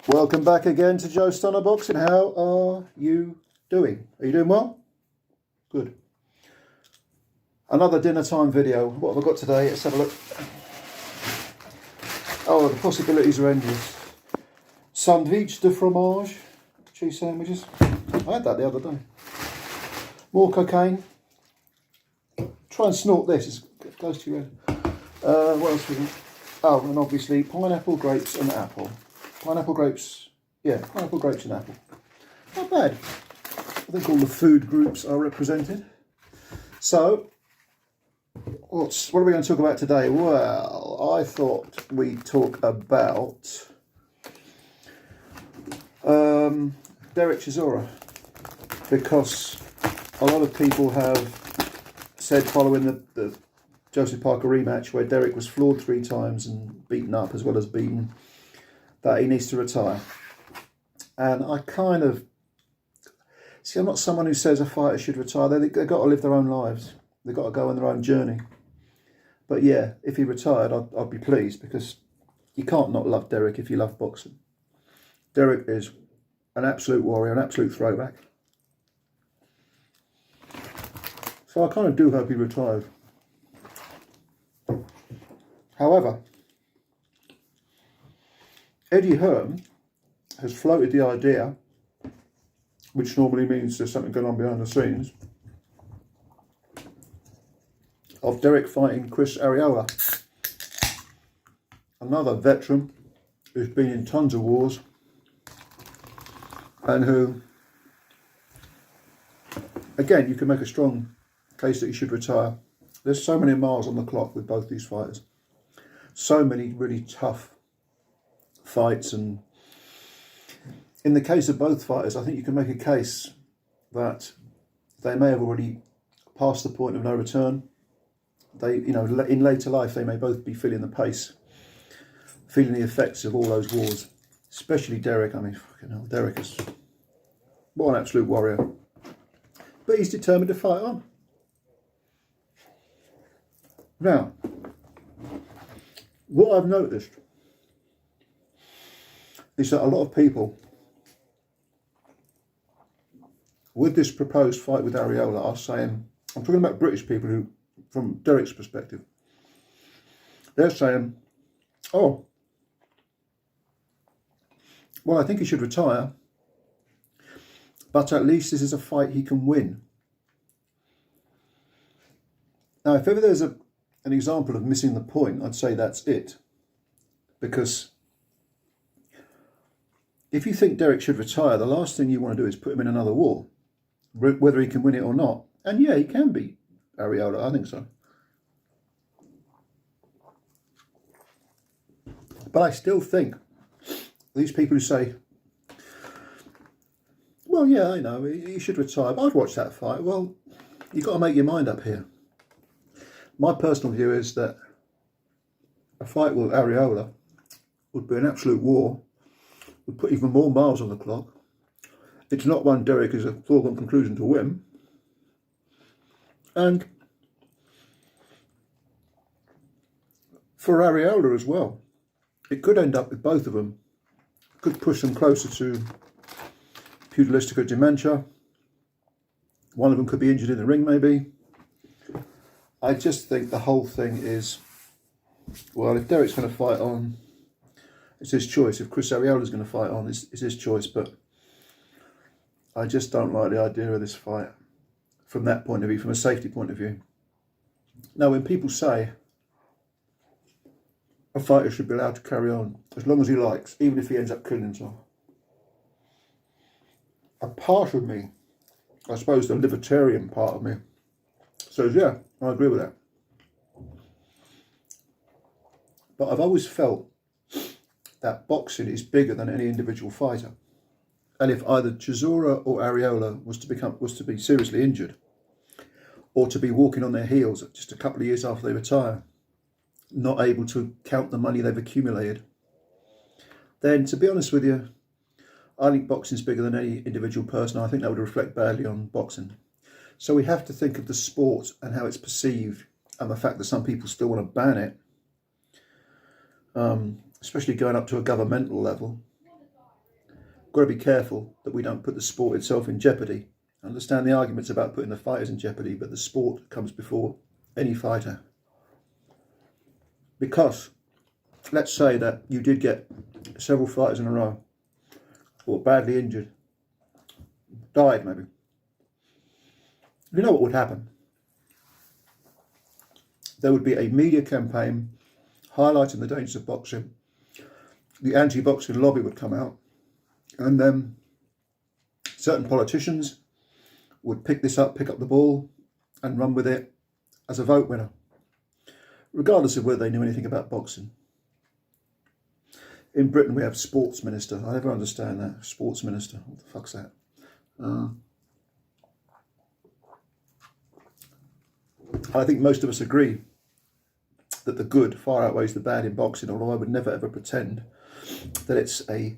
Welcome back again to Joe Stunner Boxing. How are you doing? Are you doing well? Good. Another dinner time video. What have I got today? Let's have a look. Oh, the possibilities are endless. Sandwich de fromage, cheese sandwiches. I had that the other day. More cocaine. Try and snort this. It's close to your head. What else we got? Oh, and obviously pineapple, grapes, and apple. Pineapple, grapes, pineapple, grapes and apple. Not bad. I think all the food groups are represented. So, what are we going to talk about today? Well, I thought we'd talk about DERECK CHISORA, because a lot of people have said, following the Joseph Parker rematch, where Derek was floored 3 times and beaten up as well as beaten, that he needs to retire. And I kind of see, I'm not someone who says a fighter should retire. They've got to live their own lives. They've got to go on their own journey. But yeah, if he retired, I'd be pleased, because you can't not love Derek if you love boxing. Derek is an absolute warrior, an absolute throwback. So I kind of do hope he retires. However, Eddie Hearn has floated the idea, which normally means there's something going on behind the scenes, of Derek fighting CHRIS ARREOLA, another veteran who's been in tons of wars and who, again, you can make a strong case that he should retire. There's so many miles on the clock with both these fighters. So many really tough fights, and in the case of both fighters, I think you can make a case that they may have already passed the point of no return. They, in later life, they may both be feeling the pace, feeling the effects of all those wars. Especially Derek. I mean, fucking hell, Derek is what an absolute warrior. But he's determined to fight on. Now, what I've noticed is that a lot of people with this proposed fight with Areola are saying, I'm talking about British people who, from Derek's perspective, they're saying, oh, well, I think he should retire, but at least this is a fight he can win. Now, if ever there's an example of missing the point, I'd say that's it. Because if you think Derek should retire, the last thing you want to do is put him in another war, whether he can win it or not. And yeah, he can beat Areola, I think so. But I still think these people who say, well, yeah, I know, he should retire, but I'd watch that fight. Well, you've got to make your mind up here. My personal view is that a fight with Areola would be an absolute war, would put even more miles on the clock. It's not one Derek is a foregone conclusion to win. And for Areola as well, it could end up with both of them. Could push them closer to pugilistic dementia. One of them could be injured in the ring, maybe. I just think the whole thing is, well, if Derek's going to fight on, it's his choice. If CHRIS Arreola's going to fight on, it's his choice. But I just don't like the idea of this fight from that point of view, from a safety point of view. Now, when people say a fighter should be allowed to carry on as long as he likes, even if he ends up killing himself, a part of me, I suppose the libertarian part of me, says, yeah, I agree with that. But I've always felt that boxing is bigger than any individual fighter. And if either Chisora or Areola was to be seriously injured, or to be walking on their heels just a couple of years after they retire, not able to count the money they've accumulated, then, to be honest with you, I think boxing's bigger than any individual person. I think that would reflect badly on boxing. So we have to think of the sport and how it's perceived, and the fact that some people still want to ban it, especially going up to a governmental level. got to be careful that we don't put the sport itself in jeopardy. I understand the arguments about putting the fighters in jeopardy, but the sport comes before any fighter. Because let's say that you did get several fighters in a row who were badly injured, died maybe. You know what would happen? There would be a media campaign highlighting the dangers of boxing. The anti-boxing lobby would come out, and then certain politicians would pick this up, pick up the ball and run with it as a vote winner, regardless of whether they knew anything about boxing. In Britain we have sports minister. I never understand that. Sports minister. What the fuck's that? I think most of us agree that the good far outweighs the bad in boxing, although I would never ever pretend that it's a...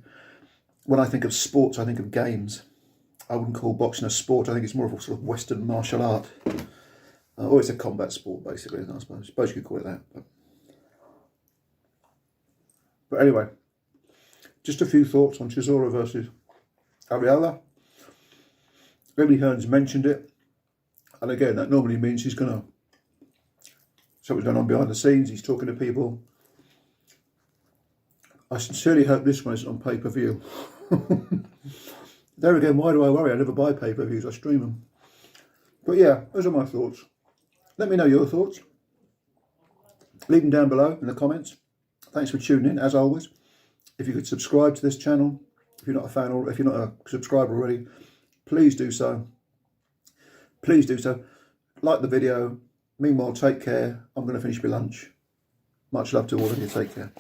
When I think of sports, I think of games. I wouldn't call boxing a sport. I think it's more of a sort of Western martial art. Or it's a combat sport, basically, I suppose. I suppose you could call it that. But anyway, just a few thoughts on Chisora versus Areola. Eddie Hearn's mentioned it. And again, that normally means he's going to... Something's going on behind the scenes. He's talking to people. I sincerely hope this one isn't on pay-per-view. There again, why do I worry? I never buy pay-per-views, I stream them. But yeah, those are my thoughts. Let me know your thoughts. Leave them down below in the comments. Thanks for tuning in, as always. If you could subscribe to this channel, if you're not a fan or if you're not a subscriber already, please do so. Please do so. Like the video. Meanwhile, take care. I'm going to finish my lunch. Much love to all of you. Take care.